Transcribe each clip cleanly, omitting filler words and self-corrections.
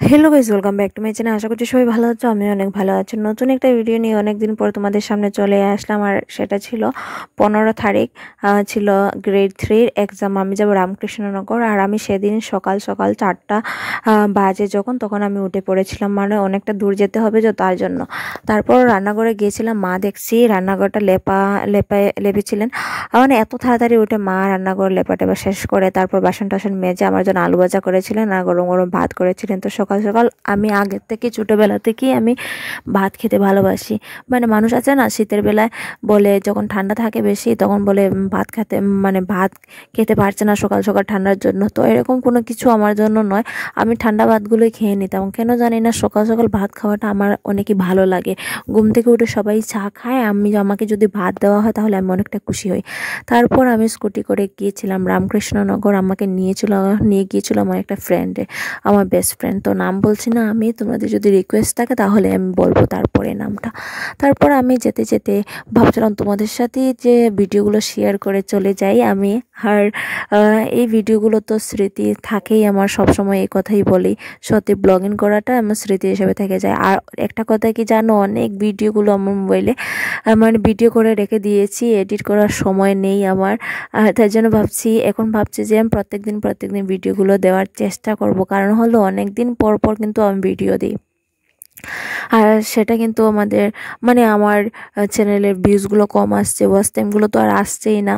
Hello guys, welcome back to my channel. আশা করছি সবাই ভালো আছো, আমি অনেক ভালো আছি। নতুন একটা ভিডিও নিয়ে অনেকদিন পর তোমাদের সামনে চলে আসলাম। আর সেটা ছিল 15 তারিখ ছিল গ্রেড 3-র এক্সাম। আমি যাবো রামকৃষ্ণনগর। আর আমি সেদিন সকাল সকাল 4টা বাজে তখন আমি উঠে পড়েছিলাম, মানে অনেকটা দূর যেতে হবে তার জন্য। তারপর রান্নাঘরে গিয়েছিলাম, মা দেখছি রান্নাঘরটা লেপেছিলেন। মানে এত তাড়াতাড়ি উঠে মা রান্নাঘর লেপা টেপা শেষ করে তারপর বাসন টাসন মেজে আমার জন্য আলু ভাজা করেছিলেন আর গরম গরম ভাত করেছিলেন। তো সকাল সকাল আমি আগের থেকে ছোটোবেলা থেকেই আমি ভাত খেতে ভালোবাসি। মানে মানুষ আছে না, শীতের বেলায় বলে যখন ঠান্ডা থাকে বেশি তখন বলে ভাত খেতে, মানে ভাত খেতে পারছে না সকাল সকাল ঠান্ডার জন্য। তো এরকম কোনো কিছু আমার জন্য নয়, আমি ঠান্ডা ভাতগুলোই খেয়ে নিতাম। কেন জানি না সকাল সকাল ভাত খাওয়াটা আমার অনেকই ভালো লাগে। ঘুম থেকে উঠে সবাই চা খায়, আমাকে যদি ভাত দেওয়া হয় তাহলে আমি অনেকটা খুশি হই। তারপর আমি স্কুটি করে গিয়েছিলাম রামকৃষ্ণনগর। আমাকে নিয়ে গিয়েছিল আমার একটা ফ্রেন্ডে, আমার বেস্ট ফ্রেন্ড। তো নাম বলছি না আমি, তোমাদের যদি রিকোয়েস্ট থাকে তাহলে আমি বলবো তারপরে নামটা। তারপর আমি যেতে যেতে ভাবছিলাম তোমাদের সাথে যে ভিডিওগুলো শেয়ার করে চলে যাই আমি। আর এই ভিডিওগুলো তো স্মৃতি থাকেই আমার, সবসময় এই কথাই বলি, সত্যি ব্লগিং করাটা আমার স্মৃতি হিসেবে থেকে যায়। আর একটা কথা কি জানো, অনেক ভিডিওগুলো আমার মোবাইলে মানে ভিডিও করে রেখে দিয়েছি, এডিট করার সময় নেই আমার। তার জন্য এখন ভাবছি যে আমি প্রত্যেকদিন ভিডিওগুলো দেওয়ার চেষ্টা করব, কারণ হলো অনেক দিন পর পর কিন্তু আমি ভিডিও দিই। আর সেটা কিন্তু মানে আমার চ্যানেলের ভিউজগুলো কম আসছে, ওয়াচ টাইমগুলো তো আর আসছেই না।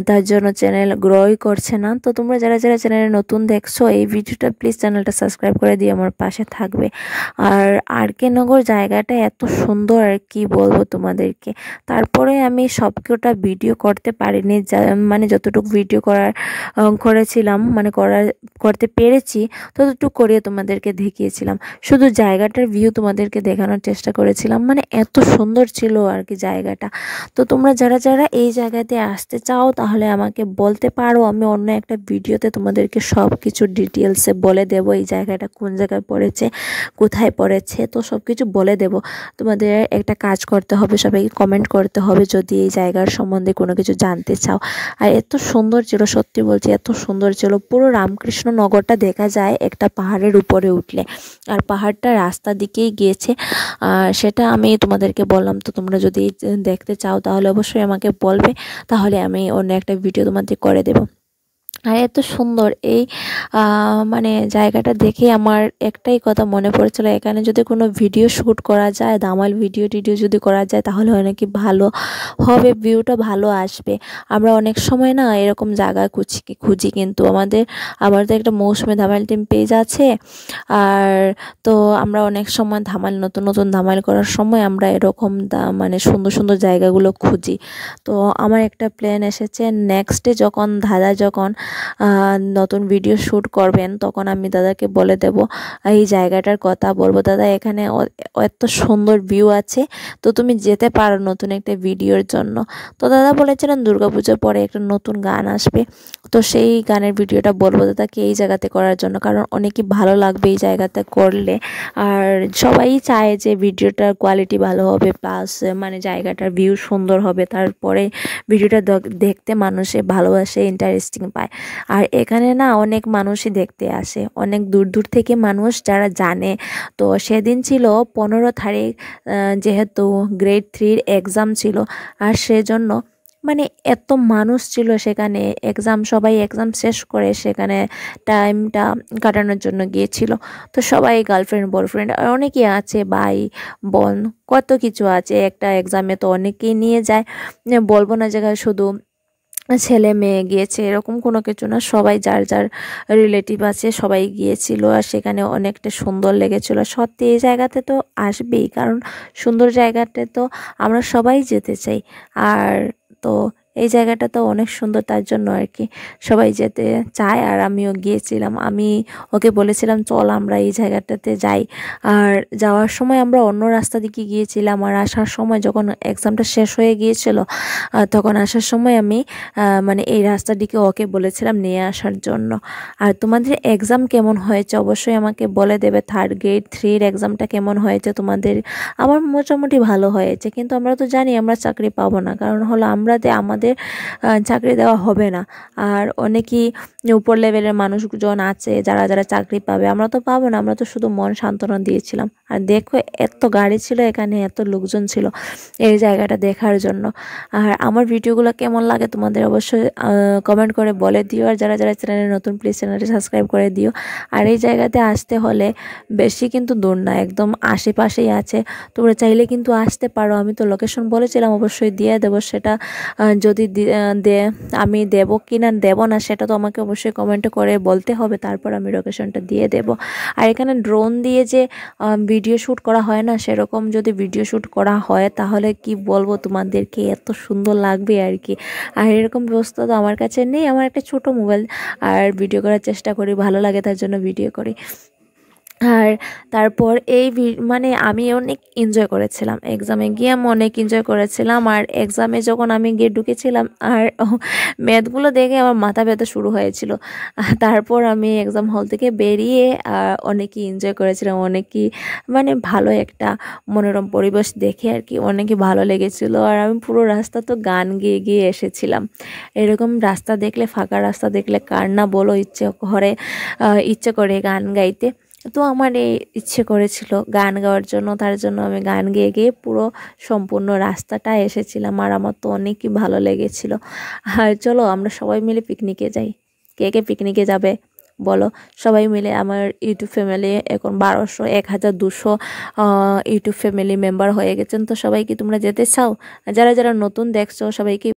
তার জন্য চ্যানেল গ্রোই করছে না। তো তোমরা যারা যারা চ্যানেলে নতুন দেখছো, এই ভিডিওটা প্লিজ চ্যানেলটা সাবস্ক্রাইব করে দিয়ে আমার পাশে থাকবে। আর কে নগর জায়গাটা এত সুন্দর, আর কি বলবো তোমাদেরকে। তারপরে আমি সবকটা ভিডিও করতে পারিনি, মানে যতটুকু ভিডিও করেছিলাম, মানে করতে পেরেছি ততটুকু করে তোমাদেরকে দেখিয়েছিলাম। শুধু জায়গাটার ভিউ তোমাদেরকে দেখানোর চেষ্টা করেছিলাম, মানে এত সুন্দর ছিল আর কি জায়গাটা। তো তোমরা যারা যারা এই জায়গাতে আসতে চাও তাহলে আমাকে বলতে পারো, আমি অন্য একটা ভিডিওতে তোমাদেরকে সব কিছু ডিটেলসে বলে দেব, এই জায়গাটা কোন জায়গায় পড়েছে, কোথায় পড়েছে, তো সব কিছু বলে দেব। তোমাদের একটা কাজ করতে হবে, সবাইকে কমেন্ট করতে হবে যদি এই জায়গার সম্বন্ধে কোনো কিছু জানতে চাও। আর এত সুন্দর ছিল, সত্যি বলছি এত সুন্দর ছিল। পুরো রামকৃষ্ণনগরটা দেখা যায় একটা পাহাড়ের উপরে উঠলে, আর পাহাড়টা রাস্তা দিকেই গিয়েছে। সেটা আমি তোমাদেরকে বললাম। তো তোমরা যদি দেখতে চাও তাহলে অবশ্যই আমাকে বলবে, তাহলে আমি অন্য একটা ভিডিও তোমাদের করে দেবো। আর এত সুন্দর এই মানে জায়গাটা দেখে আমার একটাই কথা মনে পড়েছিল, এখানে যদি কোনো ভিডিও শ্যুট করা যায়, ধামাল ভিডিও টিডিও যদি করা যায় তাহলে অনেক ভালো হবে, ভিউটা ভালো আসবে। আমরা অনেক সময় না এরকম জায়গা খুঁজি, কিন্তু আমাদের একটা মৌসুমী ধামাল টিম পেজ আছে। আর তো আমরা অনেক সময় নতুন নতুন ধামাল করার সময় আমরা এরকম মানে সুন্দর সুন্দর জায়গাগুলো খুঁজি। তো আমার একটা প্ল্যান এসেছে, নেক্সট ডে যখন নতুন ভিডিও শ্যুট করবেন তখন আমি দাদাকে বলে দেব, এই জায়গাটার কথা বলবো, দাদা এখানে এত সুন্দর ভিউ আছে, তো তুমি যেতে পারো নতুন একটা ভিডিওর জন্য। তো দাদা বলেছিলেন দুর্গাপুজোর পরে একটা নতুন গান আসবে, তো সেই গানের ভিডিওটা বলবো দাদাকে এই জায়গাতে করার জন্য, কারণ অনেকই ভালো লাগবে এই জায়গাতে করলে। আর সবাই চায় যে ভিডিওটার কোয়ালিটি ভালো হবে, প্লাস মানে জায়গাটার ভিউ সুন্দর হবে, তারপরে ভিডিওটা দেখতে মানুষে ভালোবাসে, ইন্টারেস্টিং পায়। আর এখানে না অনেক মানুষই দেখতে আসে, অনেক দূর দূর থেকে মানুষ যারা জানে। তো সেদিন ছিল 15 তারিখ, যেহেতু গ্রেড 3-র এক্সাম ছিল, আর সেজন্য মানে এত মানুষ ছিল সেখানে। সবাই এক্সাম শেষ করে সেখানে টাইমটা কাটানোর জন্য গিয়েছিল। তো সবাই গার্লফ্রেন্ড বয়ফ্রেন্ড আর অনেকেই আছে, ভাই বোন, কত কিছু আছে। একটা এক্সামে তো অনেকেই নিয়ে যায়, বলবো না জায়গায় শুধু ছেলে মেয়ে গিয়েছে এরকম কোনো কিছু না, সবাই যার যার রিলেটিভ আছে সবাই গিয়েছিল। আর সেখানে অনেকটা সুন্দর লেগেছিল। সত্যি এই জায়গাতে তো আসবেই, কারণ সুন্দর জায়গাতে তো আমরা সবাই যেতে চাই। আর তো এই জায়গাটা তো অনেক সুন্দর, তার জন্য আর কি সবাই যেতে চায়। আর আমিও গিয়েছিলাম, আমি ওকে বলেছিলাম চল আমরা এই জায়গাটাতে যাই। আর যাওয়ার সময় আমরা অন্য রাস্তা দিকে গিয়েছিলাম, আর আসার সময় যখন এক্সামটা শেষ হয়ে গিয়েছিল তখন আসার সময় আমি মানে এই রাস্তার দিকে ওকে বলেছিলাম নিয়ে আসার জন্য। আর তোমাদের এক্সাম কেমন হয়েছে অবশ্যই আমাকে বলে দেবে। গ্রেড 3-র এক্সামটা কেমন হয়েছে তোমাদের? আমার মোটামুটি ভালো হয়েছে, কিন্তু আমরা তো জানি আমরা চাকরি পাবো না, কারণ হলো আমাদের তোমাদের চাকরি দেওয়া হবে না। আর অনেকই উপর লেভেলের মানুষজন আছে যারা যারা চাকরি পাবে, আমরা তো পাবো না, আমরা তো শুধু মন সান্ত্বনা দিয়েছিলাম। আর দেখো এত গাড়ি ছিল এখানে, এত লোকজন ছিল এই জায়গাটা দেখার জন্য। আর আমার ভিডিওগুলো কেমন লাগে তোমাদের অবশ্যই কমেন্ট করে বলে দিও। আর যারা যারা চ্যানেলে নতুন প্লিজ চ্যানেলটি সাবস্ক্রাইব করে দিও। আর এই জায়গাতে আসতে হলে বেশি কিন্তু দূর না, একদম আশেপাশেই আছে, তোমরা চাইলে কিন্তু আসতে পারো। আমি তো লোকেশন বলেছিলাম অবশ্যই দিয়ে দেবো, সেটা যদি আমি দেবো কি না দেবো না সেটা তো আমাকে অবশ্যই কমেন্টে করে বলতে হবে, তারপর আমি লোকেশনটা দিয়ে দেব। আর এখানে ড্রোন দিয়ে যে ভিডিও শ্যুট করা হয় না, সেরকম যদি ভিডিও শ্যুট করা হয় তাহলে কি বলবো তোমাদেরকে, এত সুন্দর লাগবে আর কি। আর এরকম ব্যবস্থা তো আমার কাছে নেই, আমার একটা ছোট মোবাইল, আর ভিডিও করার চেষ্টা করি, ভালো লাগে তার জন্য ভিডিও করি। আর তারপর মানে আমি অনেক এনজয় করেছিলাম এক্সামে গিয়ে, আমি অনেক এনজয় করেছিলাম। আর এক্সামে যখন আমি গিয়ে ঢুকেছিলাম আর ম্যাথগুলো দেখে আমার মাথা ব্যথা শুরু হয়েছিল। তারপর আমি এক্সাম হল থেকে বেরিয়ে অনেকই এনজয় করেছিলাম, অনেকই মানে ভালো একটা মনোরম পরিবেশ দেখে আর কি অনেকই ভালো লেগেছিল। আর আমি পুরো রাস্তা তো গান গেয়ে গিয়ে এসেছিলাম। এরকম রাস্তা দেখলে, ফাঁকা রাস্তা দেখলে কার না বলো ইচ্ছে করে গান গাইতে। তো আমার এই ইচ্ছে করেছিল গান গাওয়ার জন্য, তার জন্য আমি গান গেয়ে গিয়ে পুরো সম্পূর্ণ রাস্তাটা এসেছিলাম। আর আমার তো অনেকই ভালো লেগেছিল। আর চলো আমরা সবাই মিলে পিকনিকে যাই। কে কে পিকনিকে যাবে বলো? সবাই মিলে, আমার ইউটিউব ফ্যামিলি এখন 1200 1200 ইউটিউব ফ্যামিলি মেম্বার হয়ে গেছেন। তো সবাই কি তোমরা যেতে চাও? যারা যারা নতুন দেখছো সবাইকে